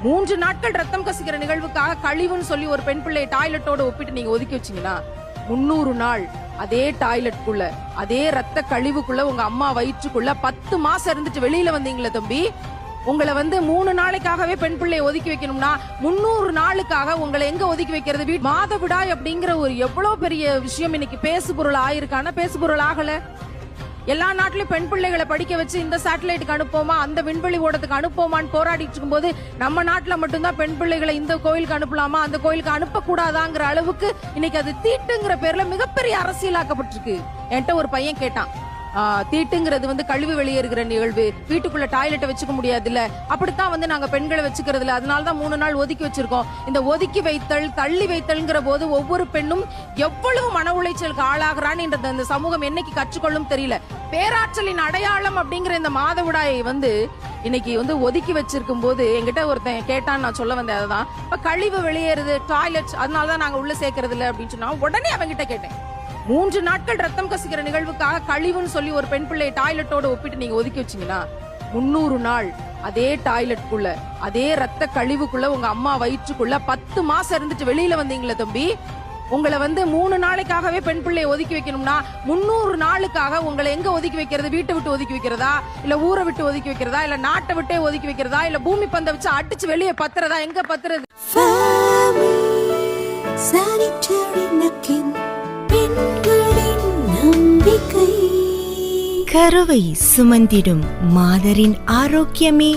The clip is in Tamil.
3 நாட்கள் ரத்தம் கசிக்கிற நிகழ்வுக்காக கழிவுன்னு சொல்லி ஒரு பெண் பிள்ளையை டாய்லெட்டோட ஒப்பிட்டு நீங்க ஒதுக்கி வச்சீங்கன்னா 300 நாள் அதே டாய்லெட்குள்ள அதே ரத்த கழிவுக்குள்ள உங்க அம்மா வயிற்றுக்குள்ள 10 மாசம் இருந்துட்டு வெளியில வந்தீங்களே தம்பி, உங்களை 3 நாளைக்காகவே பெண் பிள்ளையை ஒதுக்கி வைக்கணும்னா 300 நாளுக்காக உங்களை எங்க ஒதுக்கி வைக்கிறது? மாதவிடாய் அப்படிங்கிற ஒரு எவ்வளவு பெரிய விஷயம் இன்னைக்கு பேசுபொருள் ஆயிருக்கான பேசுபொருள் ஆகல. எல்லா நாட்டிலும் பெண் பிள்ளைகளை படிக்க வச்சு இந்த சேட்டலைட்டுக்கு அனுப்போமா, அந்த விண்வெளி ஓடத்துக்கு அனுப்போமான்னு போராடிட்டு இருக்கும் போது நம்ம நாட்டுல மட்டும்தான் பெண் பிள்ளைகளை இந்த கோயிலுக்கு அனுப்பலாமா அந்த கோயிலுக்கு அனுப்ப கூடாதாங்கிற அளவுக்கு இன்னைக்கு அது தீட்டுங்கிற பேர்ல மிகப்பெரிய அரசியலாக்கப்பட்டிருக்கு. என்கிட்ட ஒரு பையன் கேட்டான், தீட்டுங்கிறது கழிவு வெளியேறுகிற நிகழ்வு, வீட்டுக்குள்ள டாய்லெட்டை வச்சுக்க முடியாது இல்ல, அப்படித்தான் நாங்க பெண்களை வச்சுக்கிறது இல்ல, அதனாலதான் 3 நாள் ஒதுக்கி வச்சிருக்கோம். இந்த ஒதுக்கி வைத்தல் தள்ளி வைத்தல்ங்கிற போது ஒவ்வொரு பெண்ணும் எவ்வளவு மன உளைச்சலுக்கு ஆளாகிறான்னு இந்த சமூகம் என்னைக்கு கற்றுக்கொள்ளும் தெரியல. பேராற்றலின் அடையாளம் அப்படிங்கிற இந்த மாதவிடாயை இன்னைக்கு ஒதுக்கி வச்சிருக்கும் போது என்கிட்ட ஒருத்தன் கேட்டான்னு நான் சொல்ல வந்தேன். அதுதான் இப்ப கழிவு வெளியேறுது டாய்லெட், அதனாலதான் நாங்க உள்ள சேர்க்கறது இல்ல அப்படின்னு சொன்னா உடனே அவங்கிட்ட கேட்டேன், 3 நாட்கள் ரத்தம் கசிக்கிற நிகழ்வுக்காக கழிவுன்னு சொல்லி ஒரு பெண் பிள்ளையை டாய்லெட்டோட ஒப்பிட்டு நீங்க ஒதுக்கி வச்சீங்கன்னா 300 நாள் அதே டாய்லெட்குள்ள அதே ரத்த கழிவுக்குள்ள உங்க அம்மா வயிற்றுக்குள்ள 10 மாசம் இருந்துட்டு வெளியில வந்தீங்களே தம்பி, உங்களை 3 நாளைக்காகவே பெண் பிள்ளையை ஒதுக்கி வைக்கணும்னா 300 நாளுக்காக உங்களை எங்க ஒதுக்கி வைக்கிறது? வீட்டை விட்டு ஒதுக்கி வைக்கிறதா, இல்ல ஊரை விட்டு ஒதுக்கி வைக்கிறதா, இல்ல நாட்டை விட்டே ஒதுக்கி வைக்கிறதா, இல்ல பூமி பந்தை வச்சு அடிச்சு வெளியே பத்துறதா? எங்க பத்துறது? கருவை சுமந்திடும் மாதரின் ஆரோக்கியமே